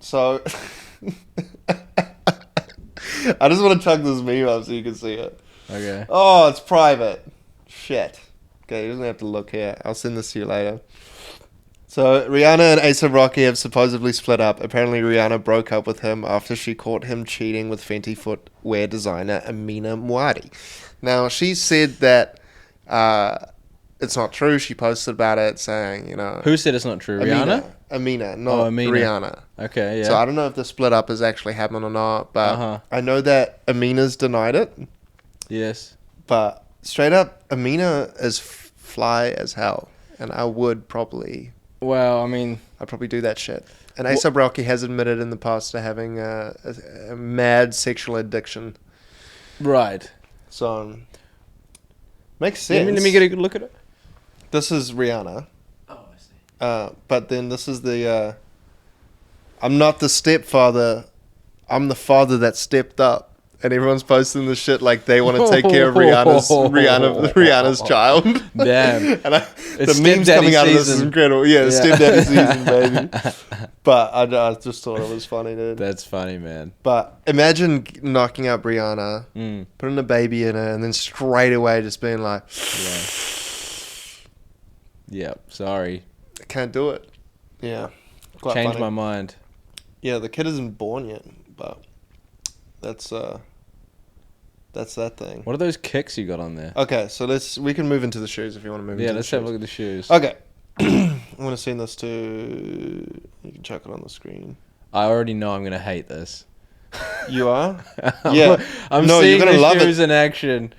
So I just want to chuck this meme up so you can see it. Okay. Oh, it's private. Shit. Okay, you doesn't have to look here. I'll send this to you later. So Rihanna and A$AP Rocky have supposedly split up. Apparently Rihanna broke up with him after she caught him cheating with Fenty footwear designer Amina Muaddi. Now, she said that it's not true. She posted about it saying, Who said it's not true? Rihanna? Amina, not Amina. Rihanna. Okay, yeah. So I don't know if the split up has actually happened or not, but Uh-huh. I know that Amina's denied it. Yes. But straight up, Amina is fly as hell. And I would probably... Well, I mean... I'd probably do that shit. And A$AP Rocky has admitted in the past to having a mad sexual addiction. Right. So, makes sense. Let me get a good look at it. This is Rihanna. Oh, I see. But then this is the... I'm not the stepfather. I'm the father that stepped up. And everyone's posting this shit like they want to take care of Rihanna's child. Damn. And It's the memes stepdaddy coming out of this is season. incredible. Yeah, Yeah. stepdaddy season, baby. But I just thought it was funny, dude. That's funny, man. But imagine knocking up Rihanna, putting a baby in her, and then straight away just being like, Yeah, sorry. I can't do it. Yeah. Quite Changed funny. my mind. Yeah, the kid isn't born yet, but that's that thing. What are those kicks you got on there? Okay, so we can move into the shoes if you want to move Yeah, into let's the have a shoes. look at the shoes. Okay. I'm going to send this to... You can chuck it on the screen. I already know I'm going to hate this. You are? Yeah. I'm No, seeing you're gonna the love shoes it. in action.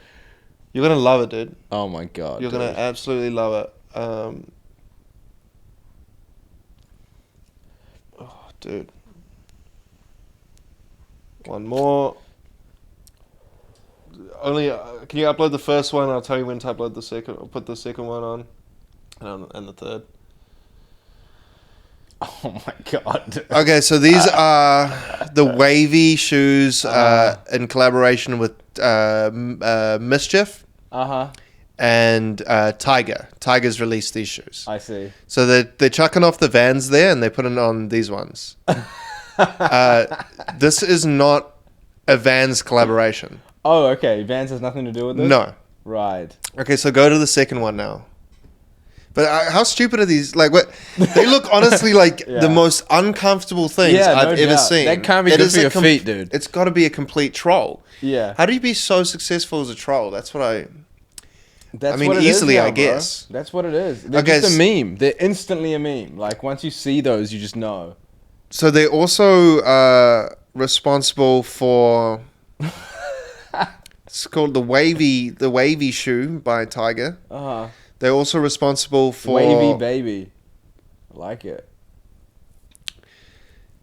You're going to love it, dude. Oh my god. You're going to absolutely love it. Oh, dude. One more. Only can you upload the first one? I'll tell you when to upload the second. I'll put the second one on, and the third. Oh my god. Okay, so these are the wavy shoes in collaboration with Mischief and Tiger. Tiger's released these shoes. I see. So they're chucking off the Vans there and they're putting on these ones. This is not a Vans collaboration. Oh, okay. Vans has nothing to do with this? No. Right. Okay, so go to the second one now. But how stupid are these? Like, what? They look honestly like the most uncomfortable things I've ever seen. That can't be good for your feet, dude. It's got to be a complete troll. Yeah. How do you be so successful as a troll? That's what I mean, what it easily, is now, I guess. Bro. That's what it is. They're just a meme. They're instantly a meme. Like, once you see those, you just know. So they're also responsible for... It's called the wavy shoe by Tiger. Uh-huh. They're also responsible for... Wavy baby. I like it.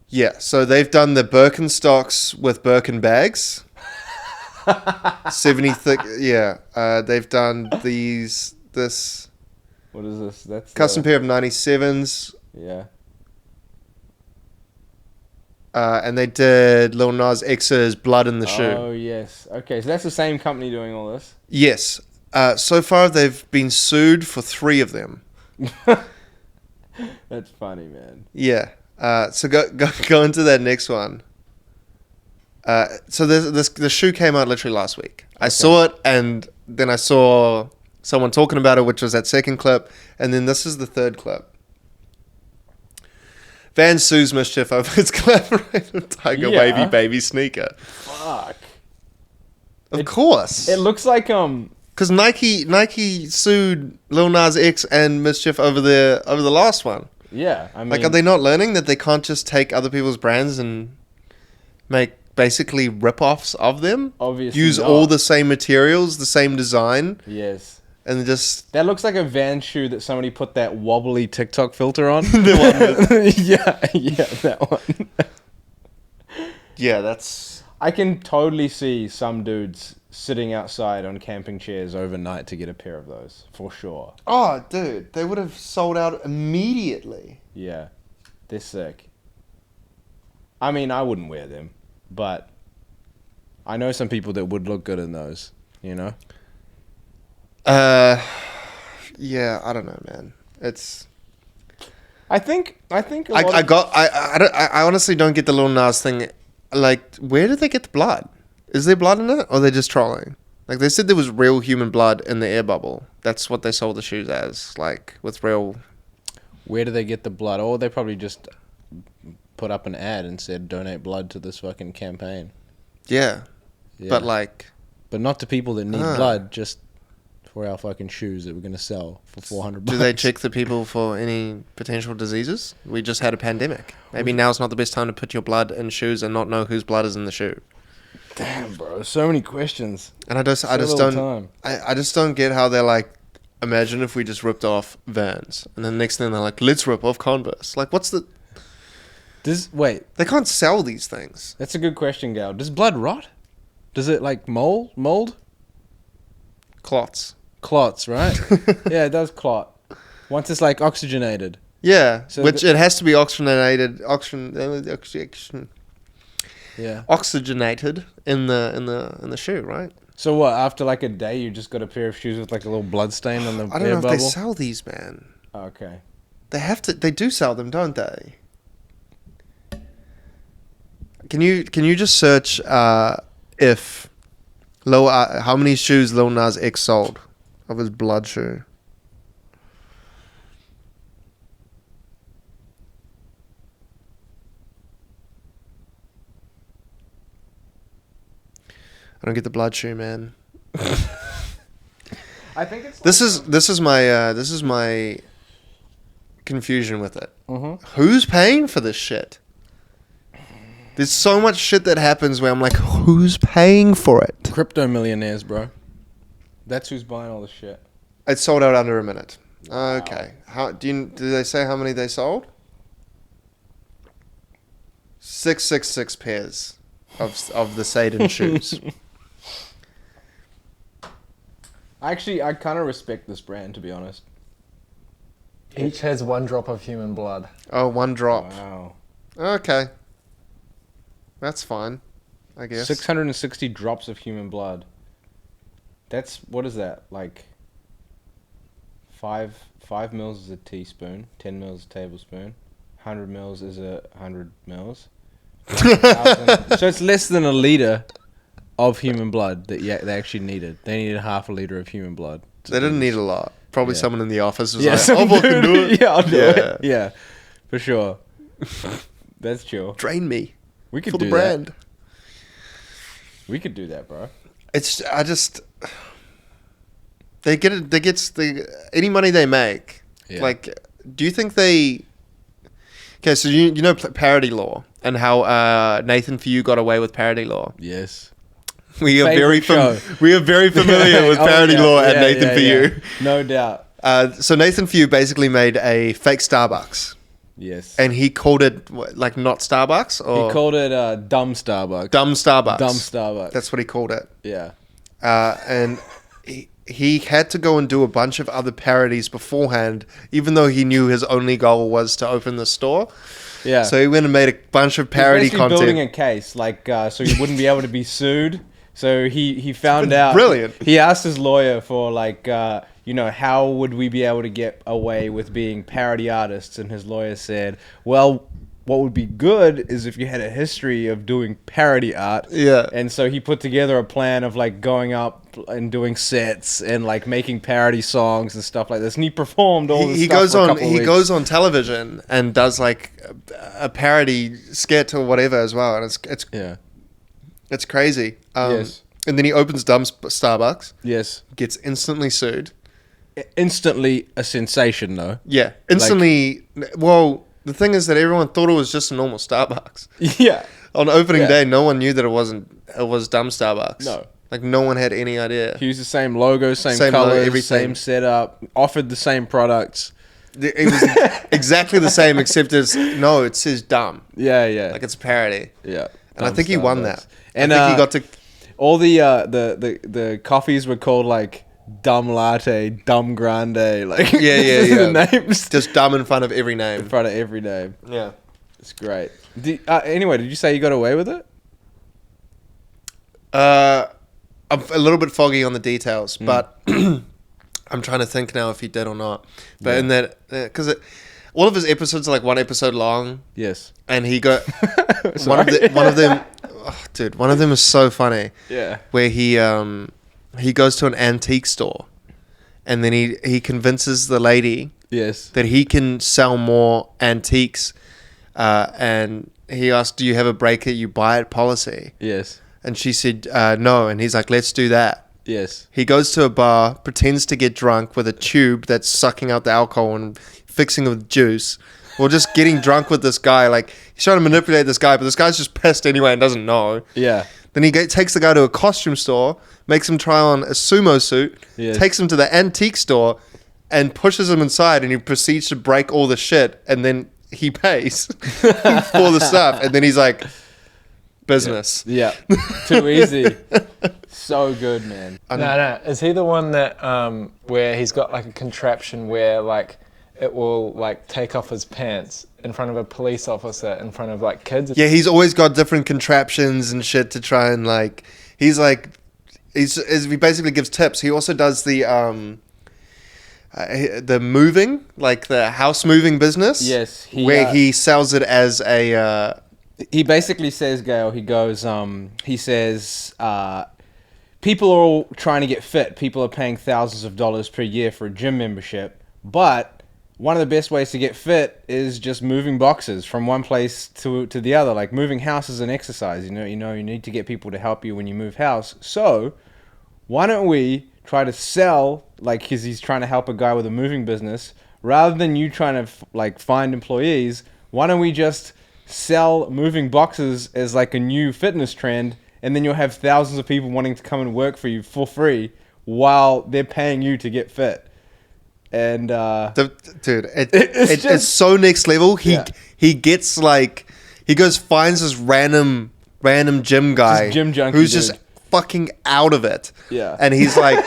Yeah, so they've done the Birkenstocks with Birkin bags. 70 thick... Yeah, they've done this... What is this? That's custom pair of 97s. Yeah. And they did Lil Nas X's Blood in the Shoe. Oh, yes. Okay, so that's the same company doing all this? Yes. So far, they've been sued for 3 of them. That's funny, man. Yeah. So go into that next one. So the shoe came out literally last week. I saw it, and then I saw someone talking about it, which was that second clip, and then this is the third clip. Van sues Mischief over its collaborative Tiger Wavy Baby sneaker. Fuck. Of course. It looks like because Nike sued Lil Nas X and Mischief over the last one. Yeah, I mean, like, are they not learning that they can't just take other people's brands and make basically rip-offs of them? Obviously use not. all the same materials, the same design. Yes. And just... That looks like a Van shoe that somebody put that wobbly TikTok filter on. Yeah, that one. Yeah, that's... I can totally see some dudes sitting outside on camping chairs overnight to get a pair of those, for sure. Oh, dude, they would have sold out immediately. Yeah, they're sick. I mean, I wouldn't wear them, but I know some people that would look good in those, you know? Yeah, I don't know, man. It's... I think I honestly don't get the Lil Nas thing. Like, where did they get the blood? Is there blood in it, or are they just trolling? Like, they said there was real human blood in the air bubble. That's what they sold the shoes as, like, with real... Where do they get the blood? Or they probably just put up an ad and said, donate blood to this fucking campaign. Yeah. But, like... But not to people that need blood, just for our fucking shoes that we're going to sell for $400. Do they check the people for any potential diseases? We just had a pandemic. Maybe now's not the best time to put your blood in shoes and not know whose blood is in the shoe. Damn, bro, so many questions. And I just don't get how they're like, imagine if we just ripped off Vans, and then the next thing they're like, let's rip off Converse. Like, what's the... Wait. They can't sell these things. That's a good question, Gal. Does blood rot? Does it, like, mold? Clots, right? Yeah, it does clot. Once it's, like, oxygenated. Yeah, So which it has to be oxygenated. Yeah. Oxygenated in the shoe, right? So what, after, like, a day, you just got a pair of shoes with, like, a little blood stain on the I don't know if they sell these, man. Okay. They do sell them, don't they? Can you just search if how many shoes Lil Nas X sold of his blood shoe? I don't get the blood shoe, man. I think it's This is my confusion with it. Mm-hmm. Who's paying for this shit? There's so much shit that happens where I'm like, who's paying for it? Crypto millionaires, bro. That's who's buying all the shit. It sold out under a minute. Okay. Did they say how many they sold? 666 pairs of the Satan shoes. Actually, I kind of respect this brand, to be honest. Each has 1 drop of human blood. Oh, 1 drop. Wow. Okay. That's fine, I guess. 660 drops of human blood. That's, what is that? Like, 5 mils is a teaspoon, 10 mils is a tablespoon, 100 mils is 100 mils. 1,000 so it's less than a liter of human blood that they actually needed. They needed half a liter of human blood. They didn't need a lot. Probably Yeah. someone in the office was Yeah, like, some I'll fucking do dude- it. Yeah, I'll do Yeah. it. Yeah, for sure. That's chill. Drain me We could for do the brand. that. We could do that, bro. They get it. They gets any money they make. Yeah. Like, do you think they? Okay, so you know parody law and how Nathan For You got away with parody law. Yes. We are Favorite show. we are very familiar with Oh, parody yeah, law at yeah, Nathan yeah, For yeah. You. No doubt. So Nathan For You basically made a fake Starbucks, Yes. and he called it like not Starbucks or He called it dumb Starbucks. dumb Starbucks. Dumb Starbucks. That's what he called it. Yeah. And he had to go and do a bunch of other parodies beforehand, even though he knew his only goal was to open the store. Yeah. So he went and made a bunch of parody He's basically content. building a case, like, so he wouldn't be able to be sued. So he found out. Brilliant. He asked his lawyer for, like, how would we be able to get away with being parody artists? And his lawyer said, well, what would be good is if you had a history of doing parody art. Yeah. And so he put together a plan of, like, going up and doing sets and, like, making parody songs and stuff like this. And he performed all this he stuff goes for a on couple of he weeks. goes on television and does like a parody skit or whatever as well, and Yeah. it's crazy. Yes. And then he opens dumb Starbucks, Yes. gets instantly sued. Instantly a sensation, though. Yeah, instantly. Well, the thing is that everyone thought it was just a normal Starbucks. Yeah. On opening Yeah. day, no one knew that it was dumb Starbucks. No. Like no one had any idea. He used the same logo, same Same logo, colors, everything. same setup, offered the same products. It was exactly the same, except it says dumb. Yeah, yeah. Like it's a parody. Yeah. And I think he won that. And I think he got to. all the coffees were called like dumb latte, dumb grande, like Yeah, the names Just dumb in front of every in name. front of every name. Yeah. It's great. Anyway, did you say you got away with it? I'm a little bit foggy on the details, but I'm trying to think now if he did or not. But Yeah. in that, because all of his episodes are like 1 episode long, Yes. and he got one Sorry. of them. Oh, dude, one of them is so funny. Yeah. Where he goes to an antique store, and then he convinces the lady Yes. that he can sell more antiques, and he asked, "Do you have a break that you buy it policy?" Yes. And she said, "No." And he's like, "Let's do that." Yes. He goes to a bar, pretends to get drunk with a tube that's sucking out the alcohol and fixing it with juice, or just getting drunk with this guy. Like he's trying to manipulate this guy, but this guy's just pissed anyway and doesn't know. Yeah. Then he takes the guy to a costume store, makes him try on a sumo suit, Yes. takes him to the antique store, and pushes him inside. And he proceeds to break all the shit, and then he pays for the stuff. And then he's like, "Business." Yeah. Too easy. So good, man. No. Is he the one that where he's got like a contraption where like it will like take off his pants in front of a police officer in front of like kids? Yeah, he's always got different contraptions and shit to try and like. He basically gives tips. He also does the moving, like the house moving business. Yes, where he sells it as a. He basically says, Gail, he goes, he says, people are all trying to get fit. People are paying thousands of dollars per year for a gym membership. But one of the best ways to get fit is just moving boxes from one place to the other. Like moving house is an exercise. You need to get people to help you when you move house. So why don't we try to sell, like, because he's trying to help a guy with a moving business, rather than you trying to like find employees, why don't we just sell moving boxes as like a new fitness trend, and then you'll have thousands of people wanting to come and work for you for free while they're paying you to get fit. And Dude, It's it's just- so next level. Yeah. He gets like, he goes finds this random random gym guy, Just gym junkie who's dude. just fucking out of it. Yeah. And he's like,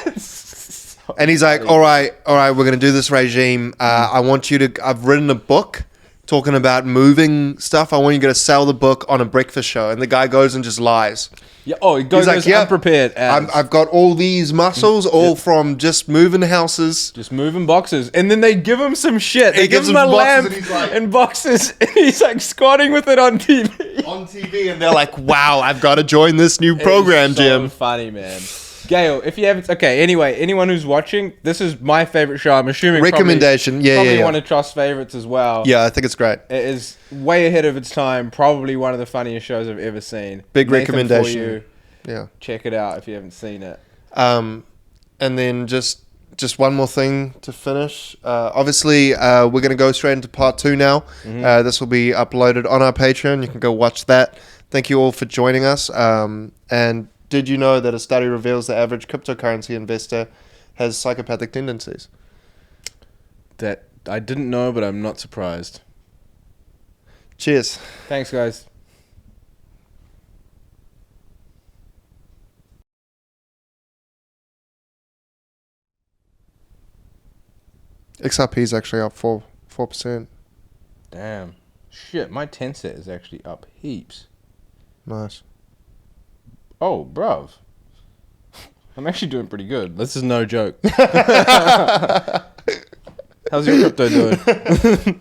all right, we're gonna do this regime. I want you to. I've written a book talking about moving stuff. I want you to sell the book on a breakfast show. And the guy goes and just lies. Yeah. Oh, he goes unprepared. I've got all these muscles, all from just moving houses. Just moving boxes. And then they give him some shit. They He give gives him him a boxes lamp and he's like- and boxes. And he's like squatting with it on TV. On TV, and they're like, wow, I've got to join this new program, It's so Jim. funny, man. Gail, if you haven't... Okay, anyway, anyone who's watching, this is my favorite show. I'm assuming Recommendation. Probably one of Trost's favorites as well. Yeah, I think it's great. It is way ahead of its time. Probably one of the funniest shows I've ever seen. Big Nathan, recommendation. for you. Yeah. Check it out if you haven't seen it. And then just one more thing to finish. Obviously, we're going to go straight into part 2 now. This will be uploaded on our Patreon. You can go watch that. Thank you all for joining us. And did you know that a study reveals the average cryptocurrency investor has psychopathic tendencies? That I didn't know, but I'm not surprised. Cheers. Thanks, guys. XRP is actually up 4%. Damn. Shit, my 10 set is actually up heaps. Nice. Oh, bruv. I'm actually doing pretty good. This is no joke. How's your crypto doing?